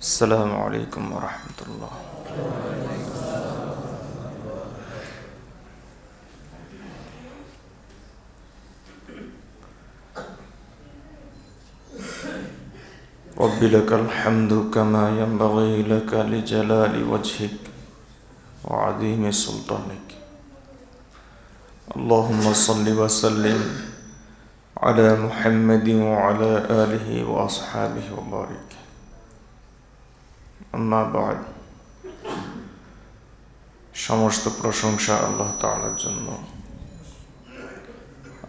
السلام عليكم ورحمة الله. رب لك الحمد كما ينبغي لك لجلال وجهك وعظيم سلطانك. اللهم صل وسلم على محمد وعلى آله وأصحابه وبارك. أما بعد, সমস্ত প্রশংসা আল্লাহ তাআলার জন্য।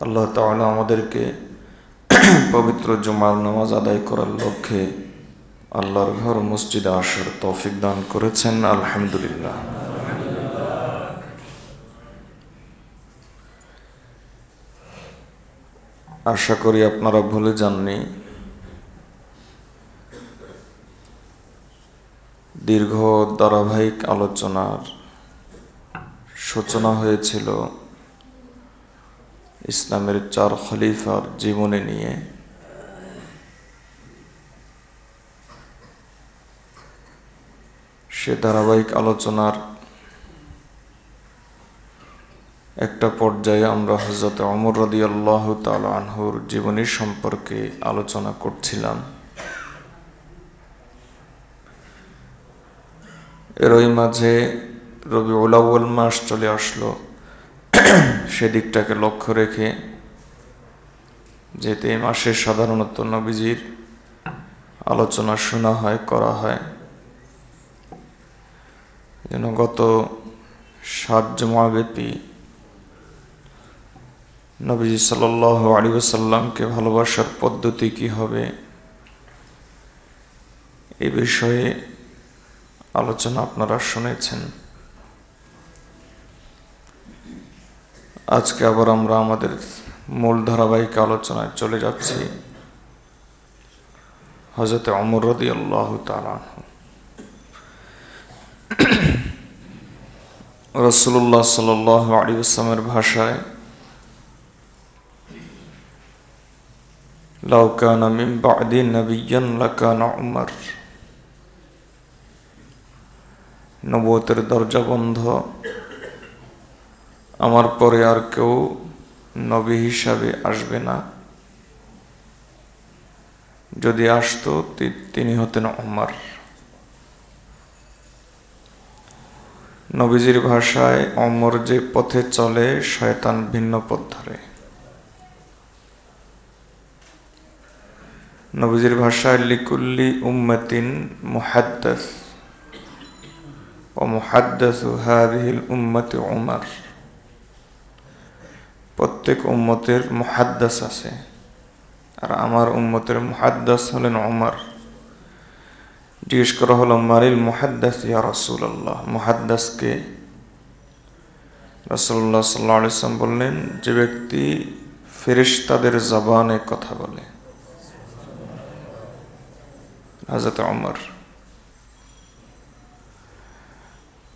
আল্লাহ তাআলা আমাদেরকে পবিত্র জুমার নামাজ আদায় করার লক্ষ্যে আল্লাহর ঘর মসজিদে আসার তৌফিক দান করেছেন, আলহামদুলিল্লাহ। আশা করি আপনারা ভুলে যাননি দীর্ঘ ধারাবাহিক আলোচনার সূচনা হয়েছিল ইসলামের 4 খলিফার জীবনী নিয়ে। সে ধারাবাহিক আলোচনার একটা পর্যায়ে আমরা হযরত ওমর রাদিয়াল্লাহু তাআলা আনহুর জীবনী সম্পর্কে আলোচনা করছিলাম। এরই মাঝে রবিউল আউয়াল মাস চলে আসলো। সেদিকটাকে লক্ষ্য রেখে, যেতে এই মাসে সাধারণত নবীজির আলোচনা শোনা হয়, করা হয়, যেন গত 7 জুমাব্যাপী নবীজি সাল্লাল্লাহু আলাইহি ওয়াসাল্লামকে ভালোবাসার পদ্ধতি কি হবে এই বিষয়ে আলোচনা আপনারা শুনেছেন। আজকে আবার আমরা আমাদের মূল ধারাবাহিক আলোচনায় চলে যাচ্ছি। হযরত ওমর রাদিয়াল্লাহু তাআলা আনহু, রাসূলুল্লাহ সাল্লাল্লাহু আলাইহি ওয়াসাল্লামের ভাষায়, লাউ কানা মিন বা'দি নাবিয়্যান লাকানা উমর। নবুয়তের দরজা বন্ধ, আমার পরে আর কেউ নবী হিসাবে আসবে না। যদি আসতো তিনি হতেন ওমর। নবীজির ভাষায় ওমর যে পথে চলে, শয়তান ভিন্ন পথ ধরে। নবীজির ভাষায় লিকুল্লি উম্মাতিন মুহাদ্দাস ওয়া মুহাদ্দাসু হাযিহিল উম্মতি ওমর। প্রত্যেক উম্মতের মুহাদ্দাস আছে, আর আমার উম্মতের মুহাদ্দাস হলেন ওমর। জিজ্ঞেস করা হলো, মারিল মুহাদ্দাস ইয়া রাসূলুল্লাহ, মুহাদ্দাস কে? রাসূলুল্লাহ সাল্লাল্লাহু আলাইহি ওয়াসাল্লাম বললেন, যে ব্যক্তি ফেরেশতাদের জবানে কথা বলে। হযরত ওমর।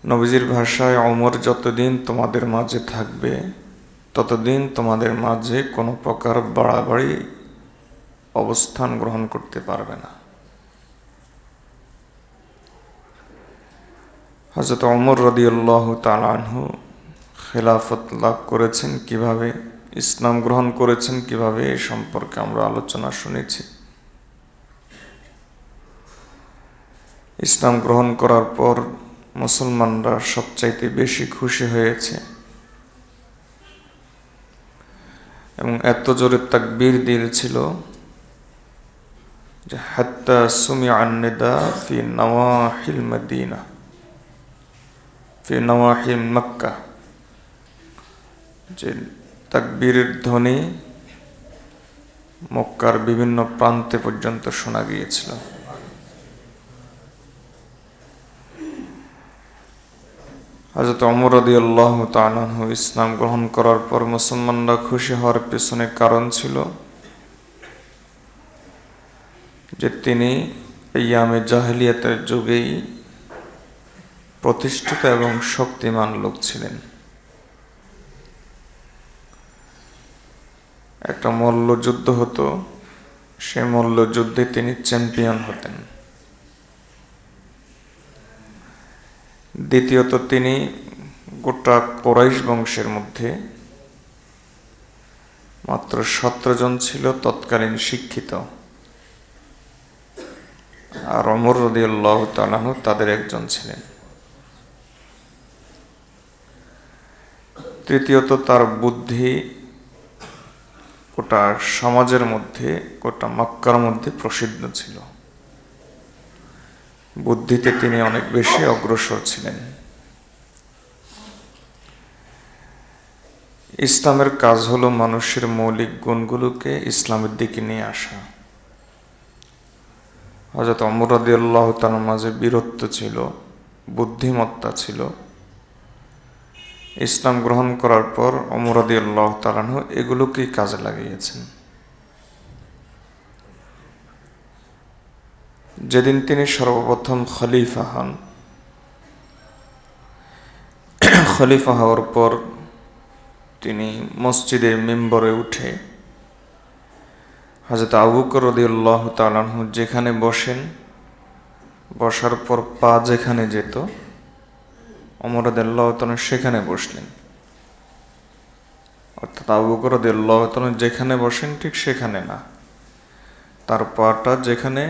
নবীজির ভাষায়, ওমর যতদিন তোমাদের মাঝে থাকবে ততদিন তোমাদের মাঝে কোনো প্রকার বাড়াবাড়ি অবস্থান গ্রহণ করতে পারবে না। হযরত ওমর রাদিয়াল্লাহু তাআলা আনহু খেলাফত লাভ করেছেন কিভাবে, ইসলাম গ্রহণ করেছেন কিভাবে, এই সম্পর্কে আমরা আলোচনা শুনেছি। ইসলাম গ্রহণ করার পর মুসলমানরা সবচাইতে বেশি খুশি হয়েছে এবং এত জোরে তাকবীর দিয়েছিল যে হাত্তা সুমিআন নিদা ফি নওয়াহিল মদিনা, ফি নওয়াহিল মক্কা, যে তাকবীরের ধ্বনি মক্কার বিভিন্ন প্রান্তে পর্যন্ত শোনা গিয়েছিল। হযরত ওমর রাদিয়াল্লাহু তাআলা আনহু ইসলাম গ্রহণ করার পর মুসলমানরা খুশি হওয়ার পেছনে কারণ ছিল যে তিনি আইয়ামে জাহেলিয়াতের যুগেই প্রতিষ্ঠিত এবং শক্তিমান লোক ছিলেন। একটা মল্লযুদ্ধ হতো, সেই মল্লযুদ্ধে তিনি চ্যাম্পিয়ন হতেন। দ্বিতীয়ত তিনি গোটা কুরাইশ বংশের মধ্যে মাত্র 17 জন ছিল তৎকালীন শিক্ষিত, আর ওমর রাদিয়াল্লাহু তাআলা আনহু তাদের একজন ছিলেন। তৃতীয়ত তার বুদ্ধি গোটা সমাজের মধ্যে, গোটা মক্কার মধ্যে প্রসিদ্ধ ছিল। বুদ্ধিতে তিনি অনেক বেশি অগ্রসর ছিলেন। ইসলামের কাজ হলো মানুষের মৌলিক গুণগুলোকে ইসলামের দিকে নিয়ে আসা। হযরত ওমর রাদিয়াল্লাহু তাআলার মাঝে বীরত্ব ছিল, বুদ্ধিমত্তা ছিল। ইসলাম গ্রহণ করার পর ওমর রাদিয়াল্লাহু তাআলা এগুলোকেই কাজে লাগিয়েছেন। যেদিন তিনি সর্বপ্রথম খলিফা হন, খলিফা হওয়ার পর তিনি মসজিদের মিম্বরে উঠে হযরত আবু বকর রাদিয়াল্লাহু তাআলা যেখানে বসেন, বসার পর পা যেখানে যেত ওমর রাদিয়াল্লাহু তাআলা সেখানে বসলেন। অর্থাৎ আবু বকর রাদিয়াল্লাহু তাআলা যেখানে বসেন ঠিক সেখানে না, তার পাটা যেখানে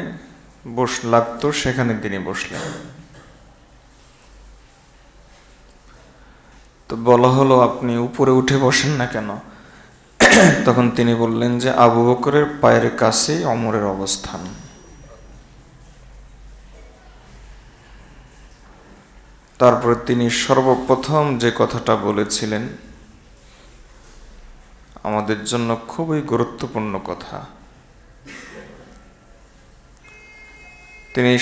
লাগতো সেখানে তিনি বসলেন। তো বলা হলো, আপনি উপরে উঠে বসেন না কেন? তখন তিনি বললেন যে আবু বকরের পায়ের কাছেই ওমরের অবস্থান। তারপরে তিনি সর্বপ্রথম যে কথাটা বলেছিলেন আমাদের জন্য খুবই গুরুত্বপূর্ণ কথা। তিনি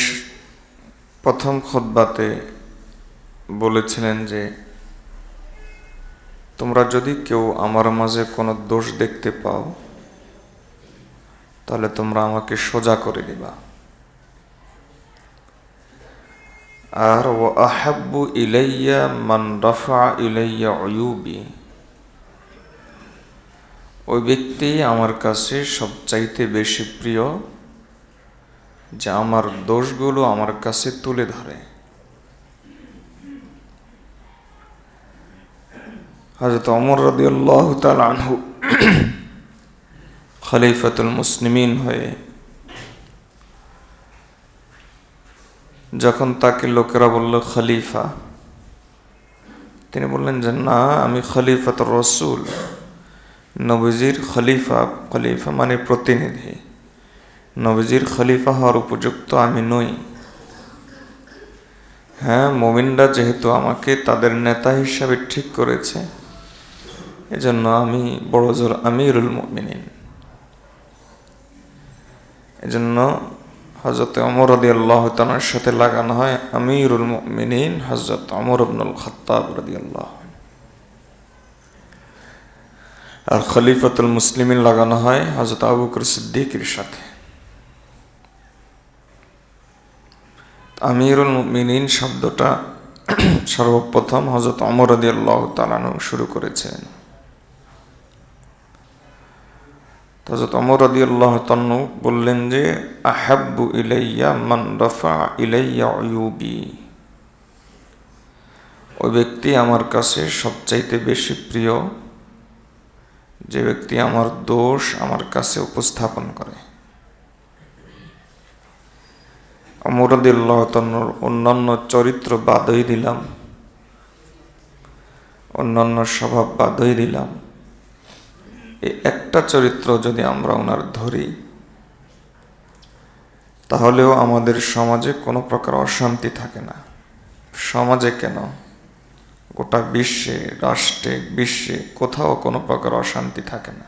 প্রথম খুতবাতে বলেছিলেন যে তোমরা যদি কেউ আমার মাঝে কোনো দোষ দেখতে পাও তাহলে তোমরা আমাকে সোজা করে দিবা। আর ওয়া আহাব্বু ইলাইয়া মান রাফা ইলাইয়া উয়ুবি, ওই ব্যক্তি আমার কাছে সবচাইতে বেশি প্রিয় যে আমার দোষগুলো আমার কাছে তুলে ধরে। হযরত ওমর রাদিয়াল্লাহু তাআলা আনহু খলিফাতুল মুসলিমিন হয়ে যখন তাকে লোকেরা বলল খলিফা, তিনি বললেন যে না, আমি খলিফাতুর রাসূল, নবীজির খলিফা। খলিফা মানে প্রতিনিধি, নবীজির খলিফা হওয়ার উপযুক্ত আমি নই। হ্যাঁ, মুমিনরা যেহেতু আমাকে তাদের নেতা হিসাবে ঠিক করেছে, এজন্য আমি বড়জোর আমিরুল মুমিনিন। এজন্য হযরত ওমর রাদিয়াল্লাহু তাআলার সাথে লাগানো হয় আমিরুল মুমিনিন হযরত ওমর ইবনুল খাত্তাব রাদিয়াল্লাহু। আর খলিফাতুল মুসলিমিন লাগানো হয় হযরত আবু বকর সিদ্দিকের সাথে। আমিরুল মুমিনিন শব্দটা সর্বপ্রথম হযরত ওমর রাদিয়াল্লাহু তাআলা শুরু করেছিলেন। হযরত ওমর রাদিয়াল্লাহু তাআলা বললেন যে আহাব্বু ইলাইয়া মান রাফা ইলাইয়া উয়ুবি, ওই ব্যক্তি আমার কাছে সবচাইতে বেশি প্রিয় যে ব্যক্তি আমার দোষ আমার কাছে উপস্থাপন করে। ওমর রাদিয়াল্লাহু তাআলার অন্যান্য চরিত্র বাদই দিলাম, অন্যান্য স্বভাব বাদই দিলাম, এই একটা চরিত্র যদি আমরা ওনার ধরি তাহলেও আমাদের সমাজে কোনো প্রকার অশান্তি থাকে না। সমাজে কেন, গোটা বিশ্বে, রাষ্ট্রে, বিশ্বে কোথাও কোনো প্রকার অশান্তি থাকে না।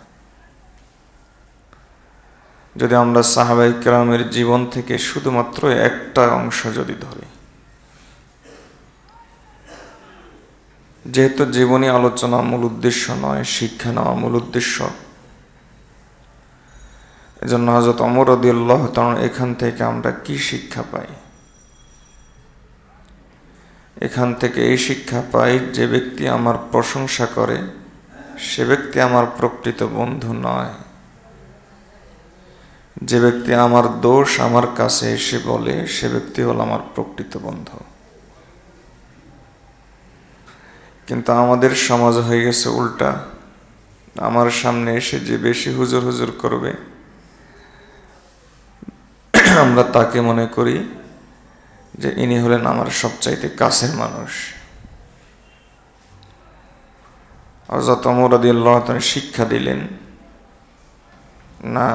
যদি আমরা সাহাবায়ে কেরামের জীবন থেকে শুধুমাত্র একটা অংশ যদি ধরি, যেহেতু জীবনী আলোচনা মূল উদ্দেশ্য নয়, শিক্ষা নেওয়া মূল উদ্দেশ্য, এজন্য হযরত ওমর রাদিয়াল্লাহু তাআলা এখান থেকে আমরা কি শিক্ষা পাই? এখান থেকে এই শিক্ষা পাই, যে ব্যক্তি আমার প্রশংসা করে সে ব্যক্তি আমার প্রকৃত বন্ধু নয়। যে ব্যক্তি আমার দোষ আমার কাছে এসে বলে সে ব্যক্তি হল আমার প্রকৃত বন্ধু। কিন্তু আমাদের সমাজ হয়ে গেছে উল্টা। আমার সামনে এসে যে বেশি হুজুর হুজুর করবে আমরা তাকে মনে করি যে ইনি হলেন আমার সবচাইতে কাছের মানুষ। হযরত ওমর রাদিয়াল্লাহু তাআলা শিক্ষা দিলেন, না,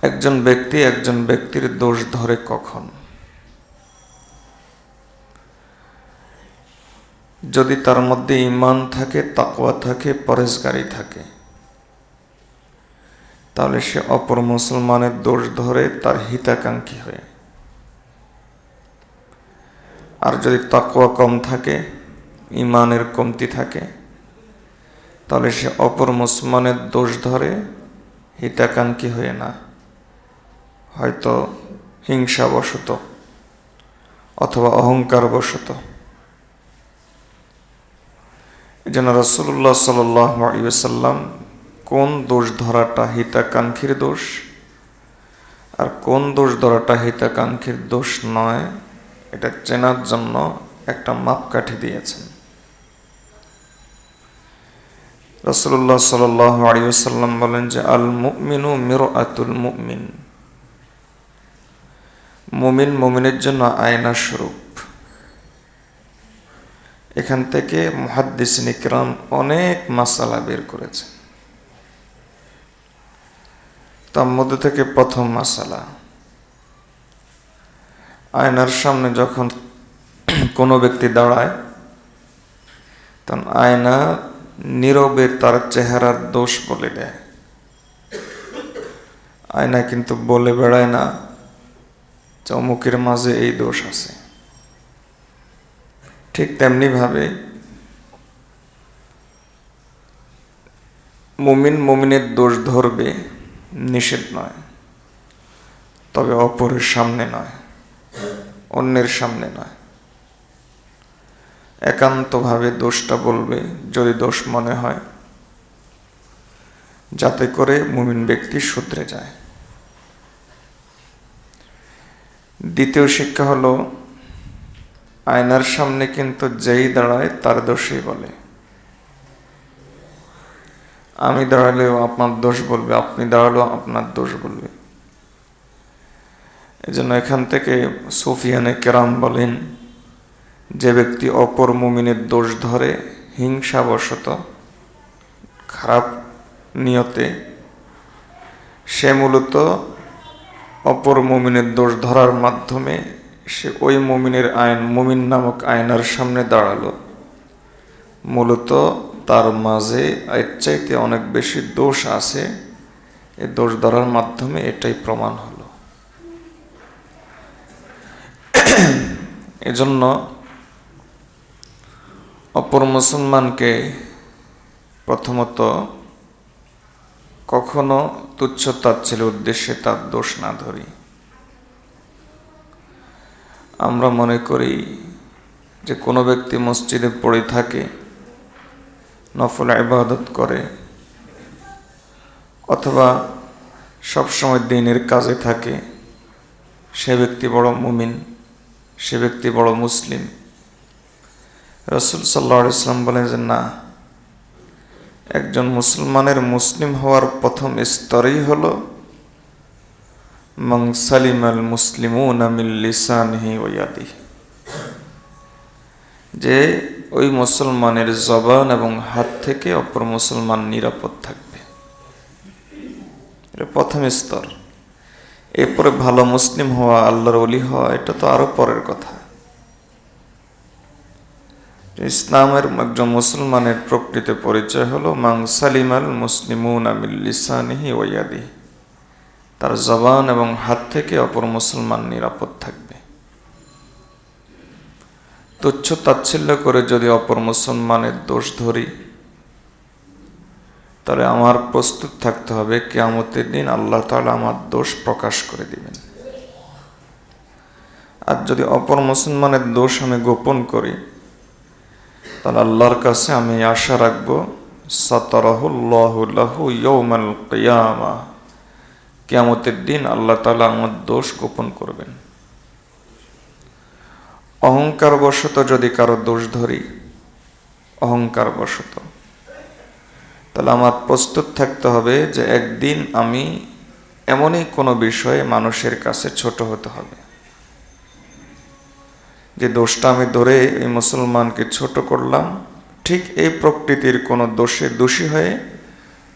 একজন ব্যক্তির দোষ ধরে কখন? যদি তার মধ্যে ঈমান থাকে, তাকওয়া থাকে, পরহেজগারি থাকে, তাহলে সে অপর মুসলমানের দোষ ধরে তার হিতাকাঙ্ক্ষী হয়ে। আর যদি তাকওয়া কম থাকে, ঈমানের কমতি থাকে, তাহলে সে অপর মুসলমানের দোষ ধরে হিতাকাঙ্ক্ষী হয়ে না, হয়তো হিংসাবশত অথবা অহংকারবশত। এজন্য রাসূলুল্লাহ সাল্লাল্লাহু আলাইহি ওয়াসাল্লাম কোন দোষ ধরাটা হিতাকাঙ্ক্ষীর দোষ আর কোন দোষ ধরাটা হিতাকাঙ্ক্ষীর দোষ নয়, এটা চেনার জন্য একটা মাপকাঠি দিয়েছেন। রাসূলুল্লাহ সাল্লাল্লাহু আলাইহি ওয়াসাল্লাম বলেন যে আল মুমিনু মিরআতুল মুমিন, মুমিন মুমিনের জন্য আয়না স্বরূপ। এখান থেকে মুহাদ্দিসিন ইকরাম অনেক মাসালা বের করেছেন। তার মধ্যে থেকে প্রথম মাসালা, আয়নার সামনে যখন কোনো ব্যক্তি দাঁড়ায় তখন আয়না নীরবে তার চেহারার দোষ বলে দেয়। আয়না কিন্তু বলে বেড়ায় না যে অমুকের মাঝে এই দোষ আছে। ঠিক তেমনি ভাবে মুমিন মুমিনের দোষ ধরবে নিষেধ নয়, তবে অপরের সামনে নয়, অন্যের সামনে নয়। একান্তভাবে দোষটা বলবে যদি দোষ মনে হয়, যাতে করে মুমিন ব্যক্তি শুধরে যায়। দ্বিতীয় শিক্ষা হলো, আয়নার সামনে কিন্তু যেই দাঁড়ায় তার দোষই বলে। আমি দাঁড়ালেও আপনার দোষ বলবে, আপনি দাঁড়ালেও আপনার দোষ বলবে। এজন্য এখান থেকে সুফিয়ানে কেরাম বলেন, যে ব্যক্তি অপর মুমিনের দোষ ধরে হিংসাবশত, খারাপ নিয়তে, সে মূলত অপর মুমিনের দোষ ধরার মাধ্যমে সে ওই মুমিন নামক আয়নার সামনে দাঁড়ালো। মূলত তার মাঝে এর চাইতে অনেক বেশি দোষ আছে, এই দোষ ধরার মাধ্যমে এটাই প্রমাণ হলো। এজন্য অপর মুসলমানকে প্রথমত কখনো তুচ্ছ তাচ্ছিল্যের উদ্দেশ্যে তার দোষ না ধরি। আমরা মনে করি যে কোনো ব্যক্তি মসজিদে পড়ে থাকে, নফল ইবাদত করে, অথবা সবসময় দিনের কাজে থাকে, সে ব্যক্তি বড় মুমিন, সে ব্যক্তি বড় মুসলিম। রাসূল সাল্লাল্লাহু আলাইহি ওয়াসাল্লাম বলেন যে না, একজন মুসলমানের মুসলিম হওয়ার প্রথম স্তরই হলো মান সালিমাল মুসলিমুনা মিন লিসানিহি ওয়া ইয়াদিহি, যে ওই মুসলমানের জবান এবং হাত থেকে অপর মুসলমান নিরাপদ থাকবে। এটা প্রথম স্তর। এরপরে ভালো মুসলিম হওয়া, আল্লাহর ওলি হওয়া, এটা তো আরো পরের কথা। ইসলামের একজন মুসলমানের প্রকৃত পরিচয় হলো মান সালিমাল মুসলিমুনা মিন লিসানিহি ওয়া ইয়াদিহি, তার জবান এবং হাত থেকে অপর মুসলমান নিরাপদ থাকবে। তুচ্ছ তাচ্ছিল্য করে যদি অপর মুসলমানের দোষ ধরি, তাহলে আমার প্রস্তুত থাকতে হবে কিয়ামতের দিন আল্লাহ তাআলা আমার দোষ প্রকাশ করে দিবেন। আর যদি অপর মুসলমানের দোষ আমি গোপন করি, তাহলে আল্লাহর কাছে আমি আশা রাখবো সাতারাহুল্লাহু লাহু ইয়াউমাল কিয়ামাহ, কিয়ামতের দিন আল্লাহ তাআলা আমার দোষ গোপন করবেন। অহংকার বশত যদি কারো দোষ ধরি, অহংকার বশত, তাহলে আমার প্রস্তুত থাকতে হবে যে একদিন আমি এমনই কোনো বিষয়ে মানুষের কাছে ছোট হতে হবে, যে দোষটা আমি ধরে এই মুসলমানকে ছোট করলাম, ঠিক এই প্রকৃতির কোনো দোষে দোষী হয়ে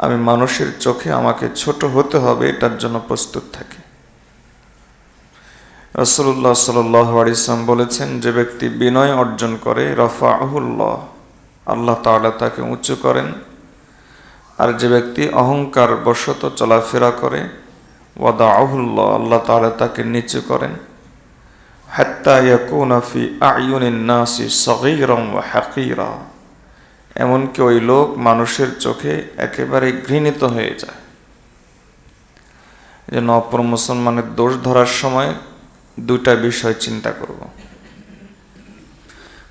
আমি মানুষের চোখে আমাকে ছোট হতে হবে, এটার জন্য প্রস্তুত থাকি। রাসূলুল্লাহ সাল্লাল্লাহু আলাইহি ওয়াসাল্লাম বলেছেন, যে ব্যক্তি বিনয় অর্জন করে রাফাআহুল্লাহ, আল্লাহ তাআলা তাকে উঁচু করেন। আর যে ব্যক্তি অহংকার বশত চলাফেরা করে ওয়াদাআহুল্লাহ, আল্লাহ তাআলা তাকে নিচু করেন। হাত্তা ইয়াকুনা ফি আ'য়ুনিন নাসি সগীরান ওয়া হাকীরা, এমনকি ওই লোক মানুষের চোখে একেবারে ঘৃণিত হয়ে যায়। যেন অপর মুসলমানের দোষ ধরার সময় দুইটা বিষয় চিন্তা করব।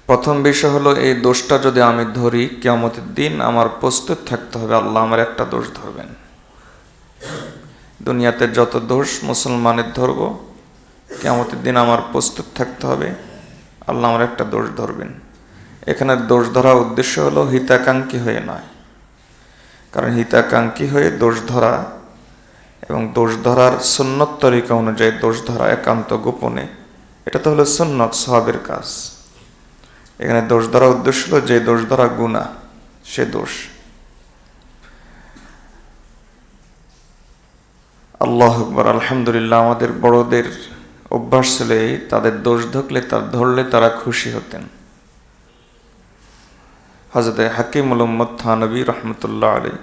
প্রথম বিষয় হলো, এই দোষটা যদি আমি ধরি, কিয়ামতের দিন আমার প্রস্তুত থাকতে হবে আল্লাহ আমার একটা দোষ ধরবেন। দুনিয়াতে যত দোষ মুসলমানের ধরব, কিয়ামতের দিন আমার প্রস্তুত থাকতে হবে আল্লাহ আমার একটা দোষ ধরবেন। এখানে দোষ ধরার উদ্দেশ্য হলো হিতাকাঙ্ক্ষী হয়ে নয়, কারণ হিতাকাঙ্ক্ষী হয়ে দোষ ধরা এবং দোষ ধরার সুন্নত তরিকা অনুযায়ী দোষ ধরা একান্ত গোপনে, এটা তো হলো সুন্নত সওয়াবের কাজ। এখানে দোষ ধরার উদ্দেশ্য হলো যে দোষ ধরা গুনাহ, সে দোষ। আল্লাহু আকবার, আলহামদুলিল্লাহ। আমাদের বড়দের অভ্যাস ছিল এই, তাদের দোষ ধরলে তারা খুশি হতেন। হযরত হাকিমুল উম্মত থানবী রহমতুল্লাহ আলাইহি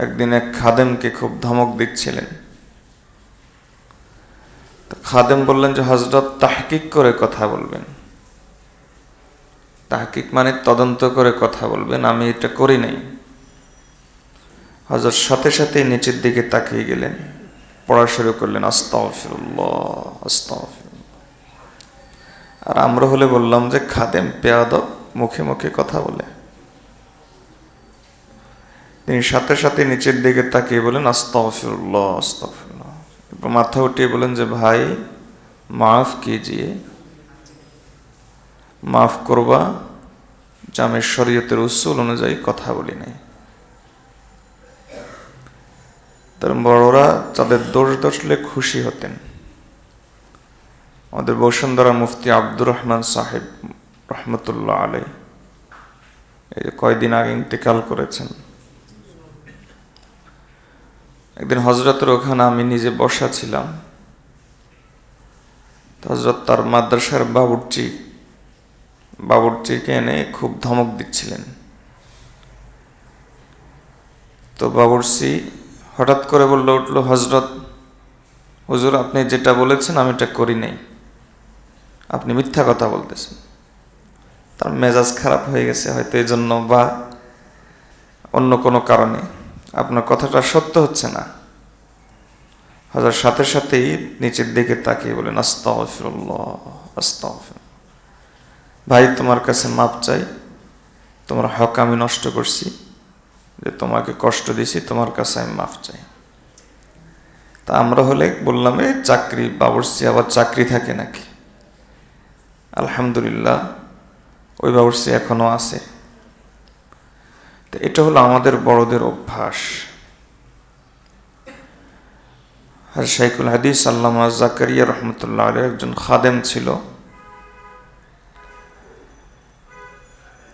একদিন এক খাদেমকে খুব ধমক দিচ্ছিলেন। তো খাদেম বললেন যে হযরত তাহকিক করে কথা বলবেন। তাহকিক মানে তদন্ত করে কথা বলবেন, আমি এটা করি নাই। হযরত সাথে সাথে নিচের দিকে তাকিয়ে গেলেন, পড়া শুরু করলেন আস্তাগফিরুল্লাহ আস্তাগফিরুল্লাহ। আর আমরা হলে বললাম যে খাদেম বেয়াদব, মুখে মুখে কথা বলে। তিনি সাথে সাথে নিচের দিকে তাকিয়ে বলেন আস্তাগফিরুল্লাহ আস্তাগফিরুল্লাহ। এরপর মাথা উঠিয়ে বলেন যে ভাই মাফ কিজিয়ে, মাফ করবা, যে আমি শরীয়তের উসুল অনুযায়ী কথা বলি নাই। তার বড়রা তাদের দোষ ধরলে খুশি হতেন। আমাদের বসুন্ধরা মুফতি আব্দুর রহমান সাহেব রহমতুল্লাহ আলাইহি এই কয়দিন আগে ইন্তেকাল করেছেন। একদিন হযরতের ওখানে আমি নিজে বসা ছিলাম। হযরত তার মাদ্রাসার বাবুর্চিকে এনে খুব ধমক দিচ্ছিলেন। তো বাবুর্চি হঠাৎ করে বলল উঠল, হযরত হুজুর আপনি যেটা বলেছেন আমি এটা করি নাই, আপনি মিথ্যা কথা বলতেছেন। তার মেজাজ খারাপ হয়ে গেছে হয়তো এই জন্য, বা অন্য কোনো কারণে আপনার কথাটা সত্য হচ্ছে না। হযরত সাথে সাথেই নিচের দিকে তাকিয়ে বলেন আস্তাগফিরুল্লাহ আস্তাগফিরুল্লাহ। ভাই তোমার কাছে মাপ চাই, তোমার হক আমি নষ্ট করছি, যে তোমাকে কষ্ট দিছি, তোমার কাছে আমি মাফ চাই। তা আমরা হলে বললাম এ চাকরি, বাবুর্চি আবার চাকরি থাকে নাকি? আলহামদুলিল্লাহ ওই বাবুর্চি এখনো আছে। তো এটা হলো আমাদের বড়দের অভ্যাস। আর শাইখুল হাদিস আল্লামা জাকারিয়া রহমতুল্লাহ আলাইহি একজন খাদেম ছিল।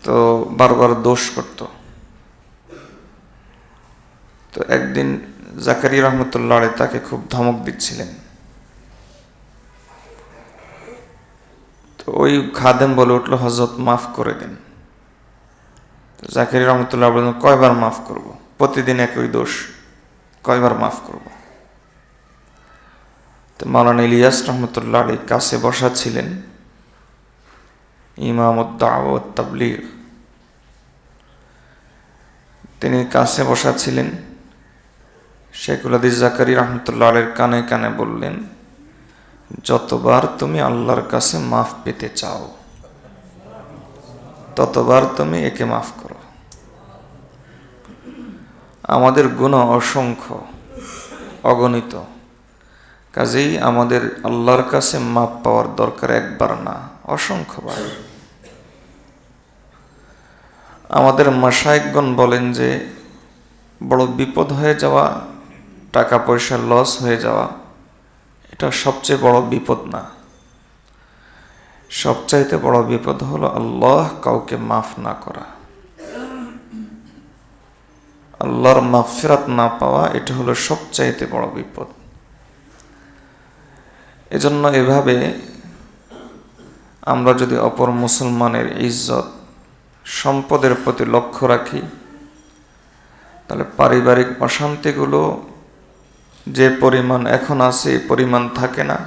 তো বারবার দোষ করত। তো একদিন জাকারিয়া রহমতুল্লাহ আলাইহি তাকে খুব ধমক দিচ্ছিলেন। তো ওই খাদেম বলে উঠলো, হযরত মাফ করে দেন। জাকারিয়া রহমতুল্লাহ বললেন, কয়বার মাফ করব? প্রতিদিন একই দোষ, কয়বার মাফ করব? তো মাওলানা ইলিয়াস রহমতুল্লাহ আলাইহি কাছে বসা ছিলেন, ইমামুদ দাওয়া ওয়াত তাবলীগ। তিনি কাছে বসা ছিলেন। শাইখুল হাদিস জাকারিয়া রহমতুল্লাহ আলাইহির কানে কানে বললেন, যতবার তুমি আল্লাহর কাছে মাফ পেতে চাও ততবার তুমি একে মাফ করো। আমাদের গুনাহ অসংখ্য, অগণিত। কাজেই আমাদের আল্লাহর কাছে মাপ পাওয়ার দরকার একবার না, অসংখ্যবার। আমাদের মাশায়েখগণ বলেন যে বড় বিপদ হয়ে যাওয়া, টাকা পয়সা লস হয়ে যাওয়া, এটা সবচেয়ে বড় বিপদ না। সবচাইতে বড় বিপদ হলো আল্লাহ কাউকে মাফ না করা, আল্লাহর মাগফিরাত না পাওয়া, এটা হলো সবচাইতে বড় বিপদ। এজন্য এভাবে আমরা যদি অপর মুসলমানের ইজ্জত, সম্পদের প্রতি লক্ষ্য রাখি, তাহলে পারিবারিক অশান্তিগুলো যে পরিমাণ এখন আছে এই পরিমাণ থাকে না।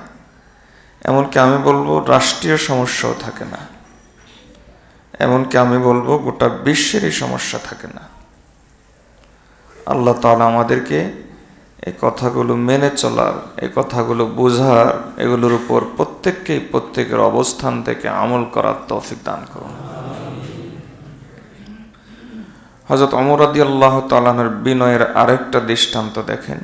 এমনকি আমি বলবো রাষ্ট্রীয় সমস্যাও থাকে না, এমনকি আমি বলবো গোটা বিশ্বেরই সমস্যা থাকে না। আল্লাহ তাআলা আমাদেরকে এই কথাগুলো মেনে চলার, এই কথাগুলো বোঝার, এগুলোর উপর প্রত্যেককেই প্রত্যেকের অবস্থান থেকে আমল করার তৌফিক দান করুন। হযরত ওমর রাদিয়াল্লাহু তাআলা আনহুর বিনয়ের আরেকটা দৃষ্টান্ত দেখেন।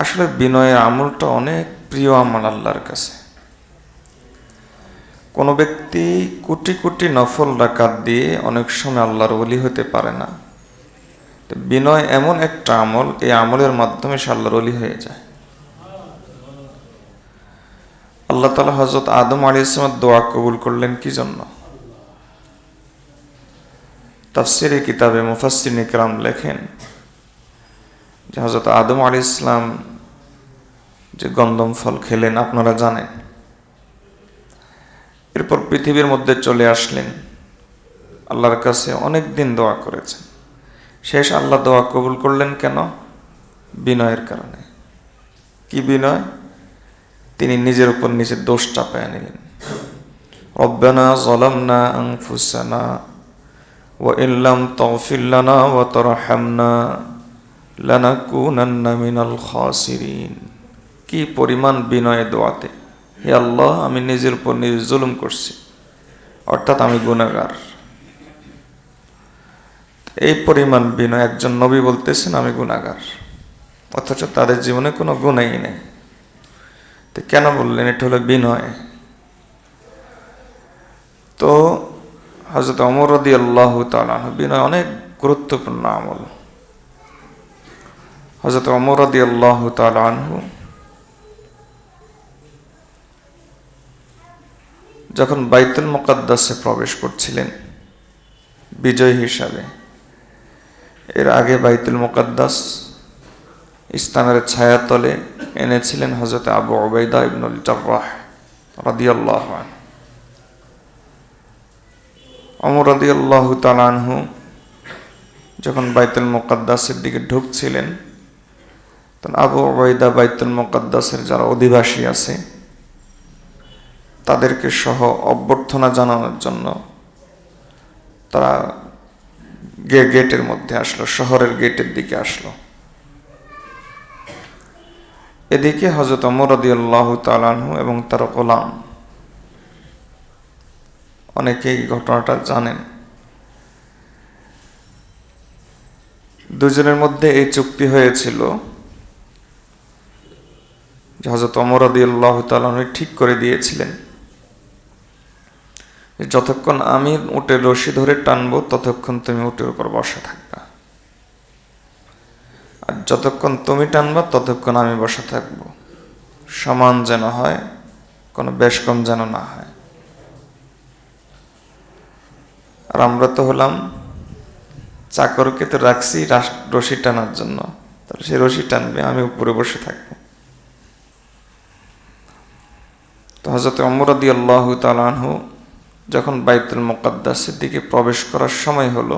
আসলে বিনয়ের আমলটা অনেক প্রিয় আমল আল্লাহর কাছে। কোন ব্যক্তি কোটি কোটি নফল রাকাত দিয়ে অনেক সময় আল্লাহর ওলি হতে পারে না। বিনয় এমন একটা আমল, এই আমলের মাধ্যমে সে আল্লাহর ওলি হয়ে যায়। আল্লাহ তাআলা হযরত আদম আলাইহিস সালামের দোয়া কবুল করলেন কি জন্য? তাফসীরে কিতাবে মুফাসসিরিন ইকরাম লেখেন যে হযরত আদম আলাইহিস সালাম যে গন্ধম ফল খেলেন আপনারা জানেন, এরপর পৃথিবীর মধ্যে চলে আসলেন, আল্লাহর কাছে অনেক দিন দোয়া করেছেন। শেষ আল্লাহ দোয়া কবুল করলেন কেন? বিনয়ের কারণে। কি বিনয়? তিনি নিজের উপর নিজের দোষ চাপায়া নিলেন। রব্বানা যালামনা আনফুসানা ওয়া ইল্লাম তাগফির লানা ওয়া তারহামনা লানাকুনান্না মিনাল খাসিরিন। কি পরিমাণ বিনয় দোয়াতে! হে আল্লাহ, আমি নিজের উপর নিজে জুলুম করছি, অর্থাৎ আমি গুনাহগার। এই পরিমাণ বিনয়, একজন নবী বলতেছেন আমি গুনাহগার, অথচ তাদের জীবনে কোনো গুনাহই নেই। তো কেন বললেন? এটা হলো বিনয়। তো হযরত ওমর রাদিয়াল্লাহু তাআলা আনহু, বিনয় অনেক গুরুত্বপূর্ণ আমল। হযরত ওমর রাদিয়াল্লাহু তাআলা আনহু যখন বাইতুল মুকাদ্দাসে প্রবেশ করছিলেন বিজয় হিসাবে, এর আগে বাইতুল মুকাদ্দাস ইসলামের ছায়াতলে এনেছিলেন হযরত আবু উবাইদা ইবনুল জাররাহ রাদিয়াল্লাহু আনহু। ওমর রাদিয়াল্লাহু তাআলা আনহু যখন বাইতুল মুকাদ্দাসের দিকে ঢুকছিলেন, তখন আবু উবাইদা বাইতুল মুকাদ্দাসের যারা অধিবাসী আছে তাদেরকে সহ অভ্যর্থনা জানানোর জন্য তারা গেটের মধ্যে আসলো, শহরের গেটের দিকে আসলো। এদিকে হযরত ওমর রাদিয়াল্লাহু তাআলা আনহু এবং তার গোলাম, অনেকেই ঘটনাটা জানেন, দুজনের মধ্যে এই চুক্তি হয়েছিল যে হযরত ওমর রাদিয়াল্লাহু তাআলা আনহু ঠিক করে দিয়েছিলেন যে যতক্ষণ আমি উটের রশি ধরে টানবো ততক্ষণ তুমি উটের উপর বসা থাকবা, আর যতক্ষণ তুমি টানবা ততক্ষণ আমি বসা থাকবো। সমান যেন হয়, কোনো বেশ কম যেন না হয়। আর আমরা তো হলাম চাকরকে তো রাখছি রশি টানার জন্য, তাহলে সে রশি টানবে, আমি উপরে বসে থাকবো। তো হযরত ওমর রাদিয়াল্লাহু তাআলা আনহু যখন বাইতুল মুকাদ্দাসের দিকে প্রবেশ করার সময় হলো,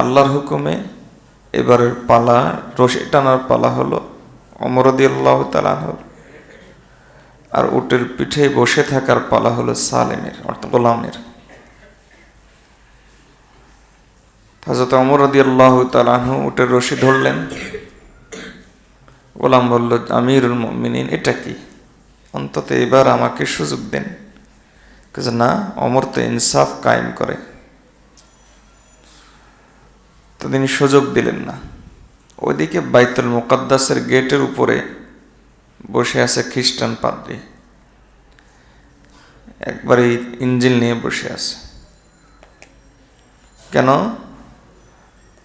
আল্লাহর হুকুমে এবারের পালা, রশি টানার পালা হলো ওমর রাদিয়াল্লাহু তাআলা আনহুর, আর উটের পিঠে বসে থাকার পালা হলো সালেমের, অর্থাৎ গোলামের। হযরত ওমর রাদিয়াল্লাহু তাআলা আনহু উটের রশি ধরলেন। গোলাম বলল, আমিরুল মুমিনিন, এটা কি? অন্তত এবার আমাকে সুযোগ দেন। না, ওমর তো ইনসাফ কায়েম করে। তো তিনি সুযোগ দিলেন না। ওইদিকে বাইতুল মুকাদ্দাসের গেটের উপরে বসে আছে খ্রিস্টান পাদ্রী, একবারে ইঞ্জিল নিয়ে বসে আছে। কেন?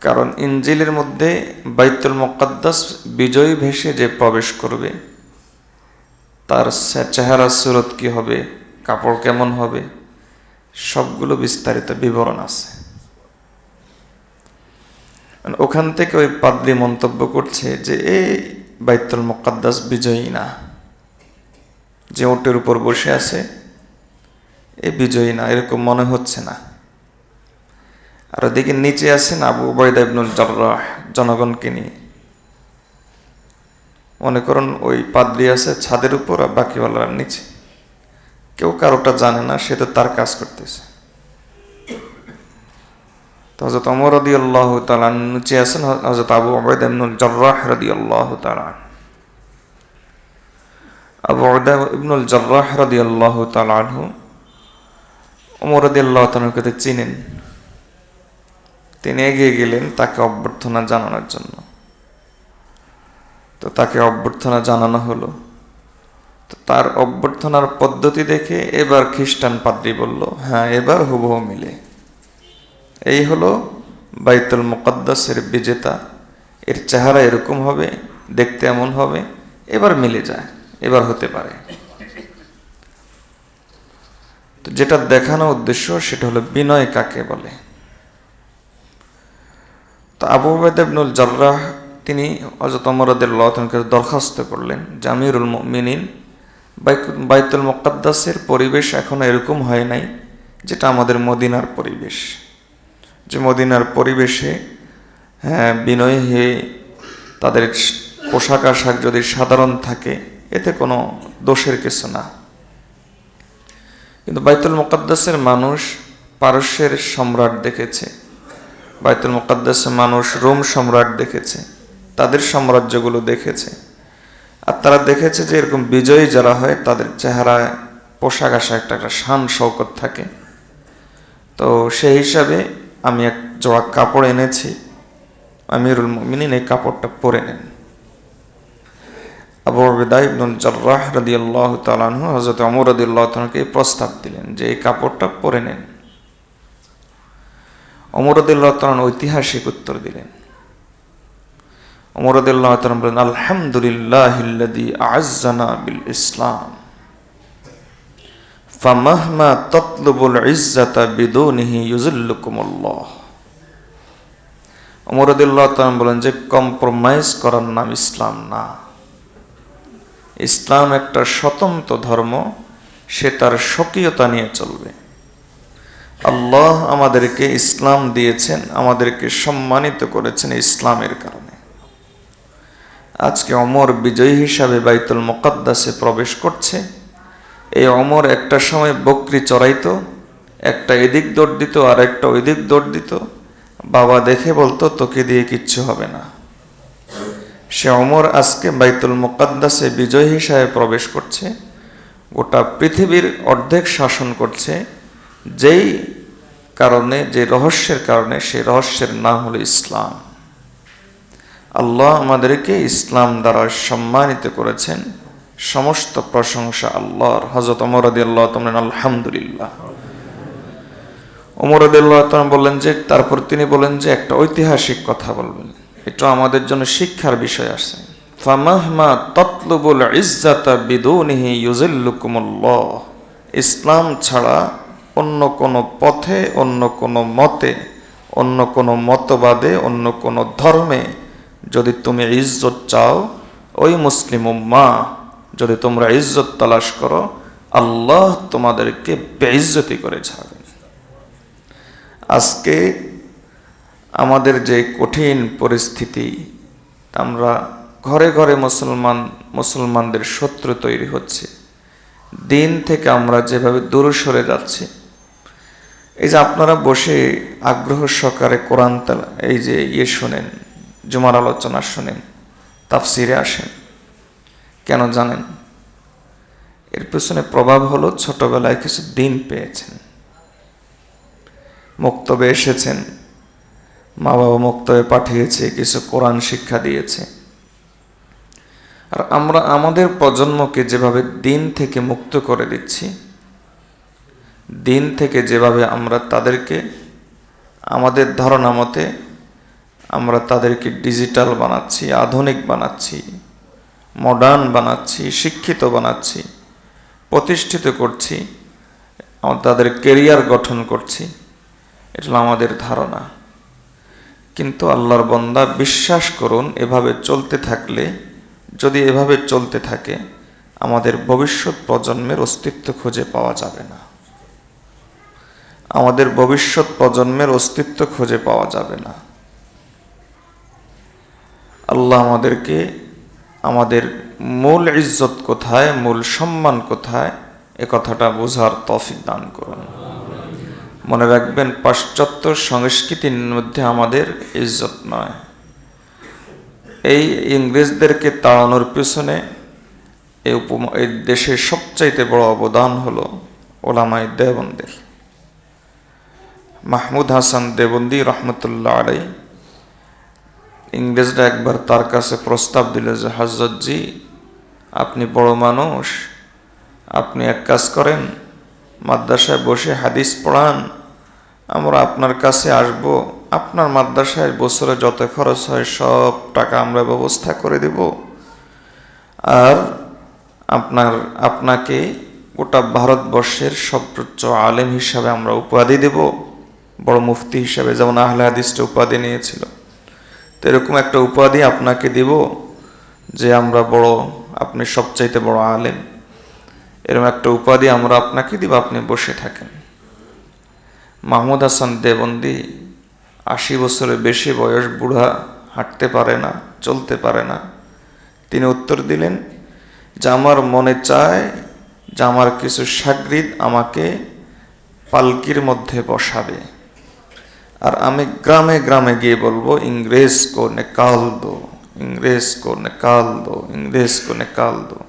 কারণ ইঞ্জিলের মধ্যে বাইতুল মুকাদ্দাস বিজয়ী ভেসে যে প্রবেশ করবে তার চেহারা সুরত কি হবে, কাপড় কেমন হবে, সবগুলো বিস্তারিত বিবরণ আছে। ওখান থেকে ওই পাদ্রী মন্তব্য করছে যে এই বাইতুল মুকাদ্দাস বিজয়ী না, যে ওটের উপর বসে আছে এ বিজয়ী না, এরকম মনে হচ্ছে না। আর ওদিকে নিচে আছেন আবু উবাইদা ইবনুল জাররাহ জনগণকে নিয়ে। মনে করুন ওই পাদ্রী আছে ছাদের উপর আর বাকিওয়ালারা নিচে, কেউ কারোটা জানে না, সে তো তার কাজ করতেছে। তো হযরত ওমর রাদিয়াল্লাহু তাআলা নিচে আছেন, হযরত আবু উবাইদা ইবনুল জাররাহ রাদিয়াল্লাহু তাআলা। আবু উবাইদা ইবনুল জাররাহ রাদিয়াল্লাহু তাআলা আনহু ওমর রাদিয়াল্লাহু তাআলাকে চিনেন। তিনি এগিয়ে গেলেন তাকে অভ্যর্থনা জানানোর জন্য। তো তাকে অভ্যর্থনা জানানো হলো। তো তার অভ্যর্থনার পদ্ধতি দেখে এবার খ্রিস্টান পাদ্রী বলল, হ্যাঁ এবার হুবহু মিলে, এই হলো বাইতুল মুকাদ্দাসের বিজেতা, এর চেহারা এরকম হবে, দেখতে এমন হবে, এবার মিলে যায়, এবার হতে পারে। তো যেটা দেখানো উদ্দেশ্য সেটা হলো বিনয় কাকে বলে। তো আবু উবাইদা ইবনুল জাররাহ তিনি হযরত ওমর রাদিয়াল্লাহু তাআলাকে দরখাস্ত করলেন যে আমিরুল মুমিনিন, বাইতুল মুকাদ্দাসের পরিবেশ এখনো এরকম হয় নাই যেটা আমাদের মদিনার পরিবেশ, যে মদিনার পরিবেশে বিনয়ী হয়ে তাদের পোশাক আশাক যদি সাধারণ থাকে এতে কোনো দোষের কিছু না। কিন্তু বাইতুল মুকাদ্দাসের মানুষ পারস্যের সম্রাট দেখেছে, বাইতুল মুকাদ্দাসের মানুষ রোম সম্রাট দেখেছে, তাদের সাম্রাজ্যগুলো দেখেছে, আর তারা দেখেছে যে এরকম বিজয়ী যারা হয় তাদের চেহারায় পোশাক আশাক একটা শান শৌকত থাকে। তো সেই হিসাবে আমি এক জোড়া কাপড় এনেছি, আমিরুল মুমিনিন এই কাপড়টা পরে নেন। আবু উবাইদা ইবনুল জাররাহ রাদিয়াল্লাহু তাআলা আনহু হযরত ওমর রাদিয়াল্লাহু তাআলাকে প্রস্তাব দিলেন যে এই কাপড়টা পরে নেন। ওমর রাদিয়াল্লাহু তাআলা ঐতিহাসিক উত্তর দিলেন। ওমর রাদিয়াল্লাহু তাআলা বলেন, আলহামদুলিল্লাহিল্লাযী আ'আজ্জানা বিল ইসলাম ফামাহমা তাতলুবুল ইজ্জাতা বিদুনিহি ইউযিল্লুকুমুল্লাহ। ওমর রাদিয়াল্লাহু তাআলা বলেন যে কম্প্রোমাইজ করার নাম ইসলাম না। ইসলাম একটা স্বতন্ত্র ধর্ম, সে তার স্বকীয়তা নিয়ে চলবে। আল্লাহ আমাদেরকে ইসলাম দিয়েছেন, আমাদেরকে সম্মানিত করেছেন ইসলামের কারণে। আজকে ওমর বিজয়ী হিসাবে বাইতুল মুকাদ্দাসে প্রবেশ করছে। এই ওমর একটা সময় বকরি চড়াইতো, একটা এদিক দৌড় দিত আর একটা ওইদিক দৌড় দিত, বাবা দেখে বলতো তোকে দিয়ে কিচ্ছু হবে না। সে ওমর আজকে বাইতুল মুকাদ্দাসে বিজয়ী হিসাবে প্রবেশ করছে, গোটা পৃথিবীর অর্ধেক শাসন করছে, যেই কারণে, যে রহস্যের কারণে, সেই রহস্যের নাম হলো ইসলাম। আল্লাহ আমাদেরকে ইসলাম দ্বারা সম্মানিত করেছেন, সমস্ত প্রশংসা আল্লাহর। হযরত ওমর রাদিয়াল্লাহু তাআলা আলহামদুলিল্লাহ। ওমর রাদিয়াল্লাহু তাআলা বললেন যে, তারপর তিনি বলেন যে একটা ঐতিহাসিক কথা বলবেন, এটা আমাদের জন্য শিক্ষার বিষয় আছে। ফামাহমা তাতলুবুল ইজ্জাতা বিদুনিহি ইউযিল্লুকুমুল্লাহ। ইসলাম ছাড়া অন্য কোনো পথে, অন্য কোনো মতে, অন্য কোনো মতবাদে, অন্য কোনো ধর্মে যদি তুমি ইজ্জত চাও, ওই মুসলিম উম্মাহ যদি তোমরা ইজ্জত তালাশ করো, আল্লাহ তোমাদেরকে বেইজ্জতি করে ছাড়বেন। আজকে আমাদের যে কঠিন পরিস্থিতি, আমরা ঘরে ঘরে মুসলমানদের শত্রু তৈরি হচ্ছে, দিন থেকে আমরা যেভাবে দূরে সরে যাচ্ছি। এই যে আপনারা বসে আগ্রহ সহকারে কোরআন এই যে শোনেন, জুমার আলোচনা শোনেন, তাফসিরে আসেন, কেন জানেন? এর পেছনে প্রভাব হলো ছোটবেলায় কিছু দিন পেয়েছেন, মক্তবে এসেছেন, মা বাবা মক্তবে পাঠিয়েছে, কিছু কোরআন শিক্ষা দিয়েছে। আর আমরা আমাদের প্রজন্মকে যেভাবে দিন থেকে মুক্ত করে দিচ্ছি, দিন থেকে যেভাবে আমরা তাদেরকে আমাদের ধারণা মতে আমরা তাদেরকে ডিজিটাল বানাচ্ছি, আধুনিক বানাচ্ছি, মডার্ন বানাচ্ছি, শিক্ষিত বানাচ্ছি, প্রতিষ্ঠিত করছি, তাদের কেরিয়ার গঠন করছি, এটা আমাদের ধারণা। কিন্তু আল্লাহর বান্দা, বিশ্বাস করুন, এভাবে চলতে থাকলে, যদি এভাবে চলতে থাকে, আমাদের ভবিষ্যৎ প্রজন্মের অস্তিত্ব খুঁজে পাওয়া যাবে না। আমাদের ভবিষ্যৎ প্রজন্মের অস্তিত্ব খুঁজে পাওয়া যাবে না। আল্লাহ আমাদেরকে আমাদের মূল ইজ্জত কোথায়, মূল সম্মান কোথায়, এ কথাটা বোঝার তৌফিক দান করুন। মনে রাখবেন, পাশ্চাত্য সংস্কৃতির মধ্যে আমাদের ইজ্জত নয়। এই ইংরেজদেরকে তাড়ানোর পিছনে এই দেশের সবচাইতে বড় অবদান হলো ওলামায়ে দেওবন্দের। মাহমুদ হাসান দেওবন্দি রহমতুল্লাহ আলাইহি, ইংরেজরা একবার তার কাছে প্রস্তাব দিল যে, হযরত জি, আপনি বড় মানুষ, আপনি এক কাজ করেন, মাদ্রাসায় বসে হাদিস পড়ান, আমরা আপনার কাছে আসব, আপনার মাদ্রাসায় বছরে যত খরচ হয় সব টাকা আমরা ব্যবস্থা করে দেব, আর আপনাকে গোটা ভারতবর্ষের সর্বোচ্চ আলেম হিসাবে আমরা উপাধি দেব, বড় মুফতি হিসাবে, যেমন আহলে হাদিসটা উপাধি নিয়েছিল, তো এরকম একটা উপাধি আপনাকে দিব যে আমরা বড়, আপনি সবচাইতে বড় আলেম, এরকম একটা উপাধি আমরা আপনাকে দিব, আপনি বসে থাকেন। মাহমুদ হাসান দেওবন্দি 80 বছরের বেশি বয়স, বুড়া, হাঁটতে পারে না, চলতে পারে না। তিনি উত্তর দিলেন যে, আমার মনে চায় যে আমার কিছু শাগরিদ আমাকে পালকির মধ্যে বসাবে, আর আমি গ্রামে গ্রামে গিয়ে বলবো, ইংরেজ কো নিকাল দো, ইংরেজ কো নিকাল দো, ইংরেজ কো নিকাল দো।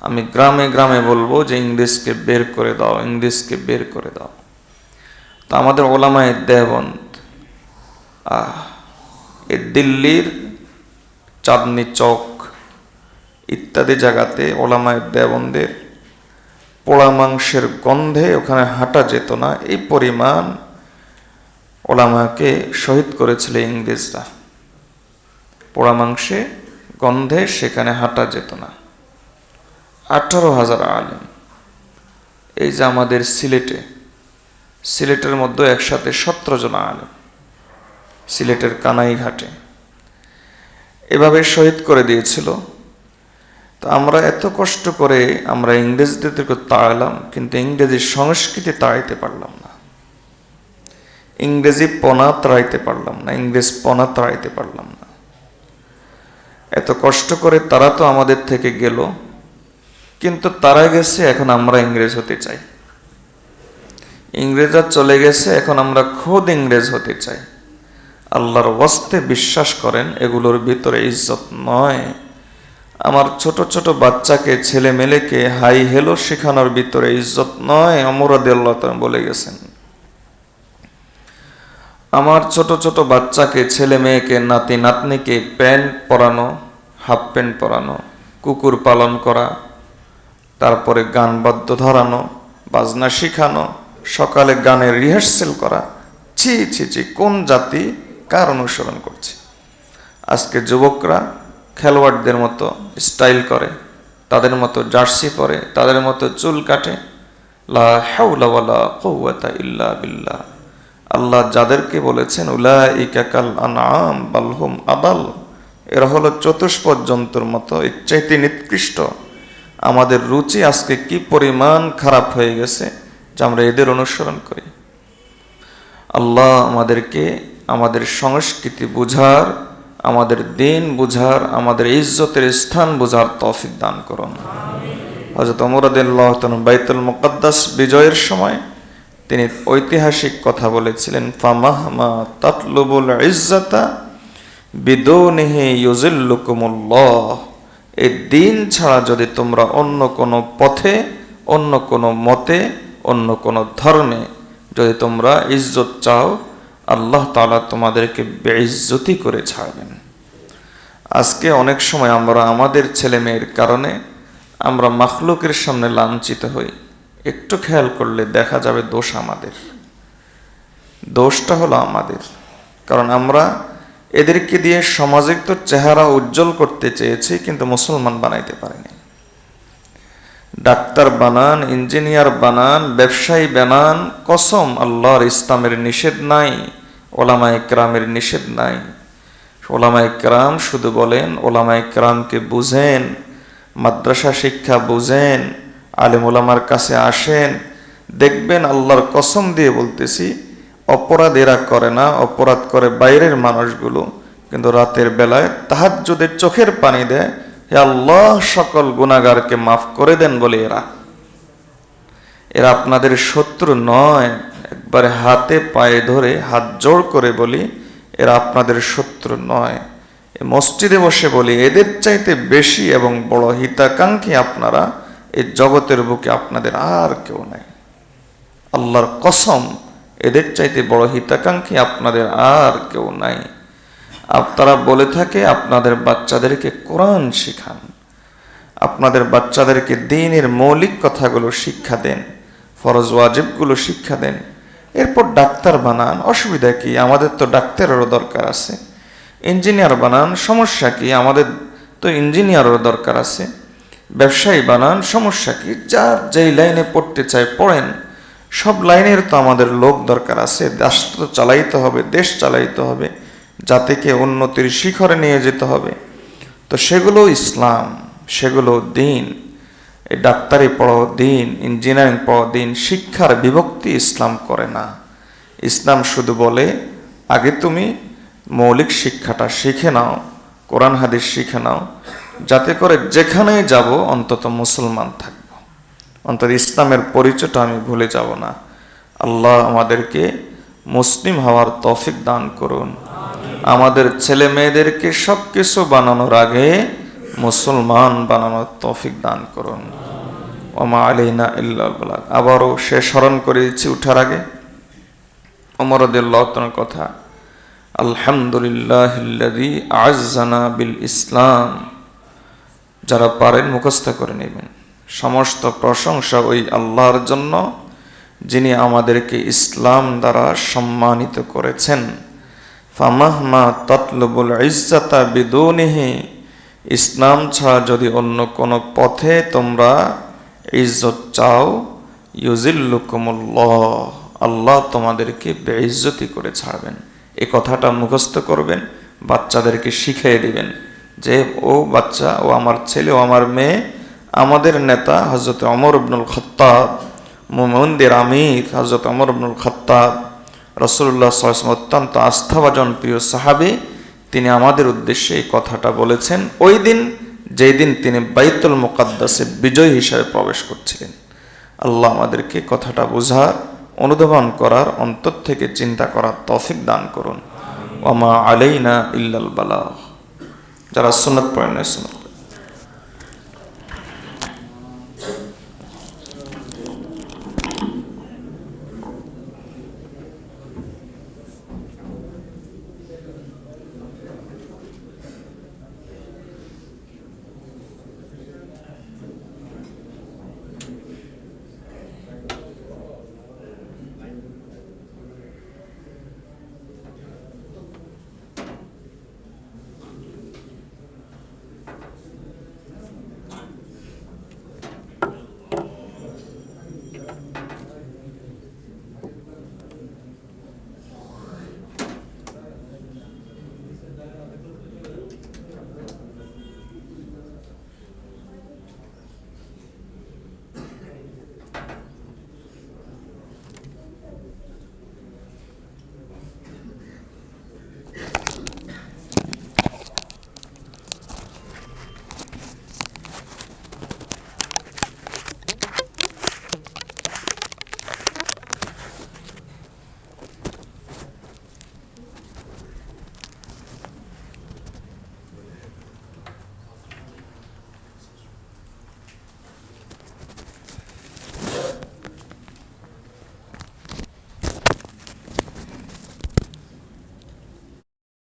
আমি গ্রামে গ্রামে বলবো যে ইংরেজকে বের করে দাও, ইংরেজকে বের করে দাও। তো আমাদের ওলামায়ে দেওবন্দ, এই দিল্লির চাঁদনি চক ইত্যাদি জায়গাতে ওলামায়ে দেওবন্দের পোড়া মাংসের গন্ধে ওখানে হাঁটা যেত না, এই পরিমাণ ওলামাকে শহীদ করেছিল ইংরেজরা। পোড়া মাংসে গন্ধে সেখানে হাঁটা যেত না। 18,000 আলেম। এই যে আমাদের সিলেটের মধ্যে একসাথে 17 জন আলেম, সিলেটের কানাইঘাটে, এভাবে শহীদ করে দিয়েছিল। তো আমরা এত কষ্ট করে আমরা ইংরেজদেরকে তাড়ালাম, কিন্তু ইংরেজি সংস্কৃতি তাড়াইতে পারলাম না, ইংরেজি পনা তাড়াইতে পারলাম না, ইংরেজ পনা তাড়াইতে পারলাম না। এত কষ্ট করে তারা তো আমাদের থেকে গেল, কিন্তু তারা গেছে, এখন আমরা ইংরেজ হতে চাই। ইংরেজরা চলে গেছে, এখন আমরা খোদ ইংরেজ হতে চাই। আল্লাহর ওয়াস্তে বিশ্বাস করেন, এগুলোর ভিতরে ইজ্জত নয়। আমার ছোট ছোট বাচ্চাকে, ছেলে মেয়েকে হাই হেলো শেখানোর ভিতরে ইজ্জত নয়। ওমর রাদিয়াল্লাহু তাআলা বলে গেছেন, আমার ছোট ছোট বাচ্চাকে, ছেলে মেয়েকে, নাতি নাতনিকে প্যান্ট পরানো, হাফ প্যান্ট পরানো, কুকুর পালন করা, তারপরে গান বাদ্য ধরানো, বাজনা শিখানো, সকালে গানের রিহার্সেল করা, ছি ছি ছি, কোন জাতি কার অনুসরণ করছে? আজকে যুবকরা খেলোয়াড়দের মতো স্টাইল করে, তাদের মতো জার্সি পরে, তাদের মতো চুল কাটে। লা হাওলা ওয়ালা কুওয়াতা ইল্লা বিল্লাহ। আল্লাহ যাদেরকে বলেছেন উলাইকা কাল আনআম বাল হুম আদাল, এরা হলো চতুষ্পদ জন্তুর মতো, এর চাইতে নিকৃষ্ট। আমাদের রুচি আজকে কি পরিমাণ খারাপ হয়ে গেছে যে আমরা এদের অনুসরণ করি। আল্লাহ আমাদেরকে আমাদের সংস্কৃতি বুঝার, আমাদের দিন বুঝার, আমাদের ইজ্জতের স্থান বুঝার তৌফিক দান করুন। হযরত ওমর রাদিয়াল্লাহু তাআলা বাইতুল মুকাদ্দাস বিজয়ের সময় তিনি ঐতিহাসিক কথা বলেছিলেন, ফামাহমা তাতলুবুল ইজ্জাতা বিদুনিহি ইউজিল্লুকুমুল্লাহ। এই দিন ছাড়া যদি তোমরা অন্য কোনো পথে, অন্য কোনো মতে, অন্য কোনো ধর্মে যদি তোমরা ইজ্জত চাও, আল্লাহ তাআলা তোমাদেরকে বেইজ্জতি করে ছাড়বেন। আজকে অনেক সময় আমরা আমাদের ছেলে মেয়ের কারণে আমরা মাখলুকের সামনে লাঞ্ছিত হই। একটু খেয়াল করলে দেখা যাবে দোষ আমাদের, দোষটা হলো আমাদের। কারণ আমরা এদেরকে দিয়ে সামাজিক তো চেহারা উজ্জ্বল করতে চেয়েছি, কিন্তু মুসলমান বানাইতে পারিনি। ডাক্তার বানান, ইঞ্জিনিয়ার বানান, ব্যবসায়ী বানান, কসম আল্লাহর ইসলামের নিষেধ নাই, ওলামায়ে কেরামের নিষেধ নাই। ওলামায়ে কেরাম শুধু বলেন ওলামায়ে কেরামকে বুঝেন, মাদ্রাসা শিক্ষা বুঝেন, আলেম ওলামার কাছে আসেন, দেখবেন আল্লাহর কসম দিয়ে বলতেছি, অপরাধ এরা করে না, অপরাধ করে বাইরের মানুষগুলো, কিন্তু রাতের বেলায় তাহাজ্জুদের চোখের পানি দেয়, হে আল্লাহ সকল গুনাহগারকে মাফ করে দেন বলে এরা আপনাদের শত্রু নয়। একবারে হাতে পায়ে ধরে হাত জোড় করে বলি, এরা আপনাদের শত্রু নয়। মসজিদে বসে বলি, এদের চাইতে বেশি এবং বড় হিতাকাঙ্ক্ষী আপনারা এই জগতের বুকে আপনাদের আর কেউ নাই। আল্লাহর কসম, এদের চাইতে বড় হিতাকাঙ্ক্ষী আপনাদের আর কেউ নাই। আপনারা বলে থাকে আপনাদের বাচ্চাদেরকে কোরআন শিখান, আপনাদের বাচ্চাদেরকে দ্বীনের মৌলিক কথাগুলো শিক্ষা দেন, ফরজ ওয়াজিবগুলো শিক্ষা দেন, এরপর ডাক্তার বানান, অসুবিধা কি? আমাদের তো ডাক্তারেরও দরকার আছে। ইঞ্জিনিয়ার বানান, সমস্যা কি? আমাদের তো ইঞ্জিনিয়ারেরও দরকার আছে। ব্যবসায়ী বানান, সমস্যা কি? যার যেই লাইনে পড়তে চায় পড়েন, সব লাইনের তো আমাদের লোক দরকার আছে। রাষ্ট্র চালাইতে হবে, দেশ চালাইতে হবে, জাতিকে উন্নতির শিখরে নিয়ে যেতে হবে। তো সেগুলো ইসলাম, সেগুলো দ্বীন। এই ডাক্তারি পড়াও দ্বীন, ইঞ্জিনিয়ারিং পড়াও দ্বীন। শিক্ষার বিভক্তি ইসলাম করে না। ইসলাম শুধু বলে আগে তুমি মৌলিক শিক্ষাটা শিখে নাও, কোরআন হাদিস শিখে নাও, যাতে করে যেখানেই যাব অন্তত মুসলমান থাকব, অন্তত ইসলামের পরিচয়টা আমি ভুলে যাব না। আল্লাহ আমাদেরকে মুসলিম হওয়ার তৌফিক দান করুন। আমাদের ছেলে মেয়েদেরকে সব কিছু বানানোর আগে মুসলমান বানানোর তৌফিক দান করুন। ওমা আলাইনা ইল্লাল বালাগ। আবারও সে স্মরণ করে দিচ্ছি উঠার আগে ওমর রাদিয়াল্লাহু তাআলার কথা, আলহামদুলিল্লাহিল্লাযী আ'আজ্জানা বিল ইসলাম। যারা পারেন মুখস্থ করে নেবেন। সমস্ত প্রশংসা ওই আল্লাহর জন্য যিনি আমাদেরকে ইসলাম দ্বারা সম্মানিত করেছেন। ফামাহমা তাতলুবুল ইজ্জাতা বিদুনিহি, ইসলাম ছাড়া যদি অন্য কোনো পথে তোমরা ইজ্জত চাও, ইউজিল্লুকুমুল্লাহ, আল্লাহ তোমাদেরকে বেইজ্জতি করে ছাড়বেন। এই কথাটা মুখস্থ করবেন, বাচ্চাদেরকে শিখিয়ে দিবেন যে ও বাচ্চা, ও আমার ছেলে, ও আমার মেয়ে, আমাদের নেতা হযরত ওমর ইবনুল খাত্তাব, মুমিনদের আমির হযরত ওমর ইবনুল খাত্তাব, রাসূলুল্লাহ সাল্লাল্লাহু আলাইহি ওয়াসাল্লাম অত্যন্ত আস্থাভাজন প্রিয় সাহাবী, তিনি আমাদের উদ্দেশ্যে এই কথাটা বলেছেন ওই দিন যেই দিন তিনি বাইতুল মুকাদ্দাসে বিজয় হিসেবে প্রবেশ করছিলেন। আল্লাহ আমাদেরকে কথাটা বোঝার, অনুধাবন করার, অন্তর থেকে চিন্তা করার তৌফিক দান করুন। ওয়া মা আলাইনা ইল্লাল বালাগ। যারা সুন্নাত পড়েন সুন্নাত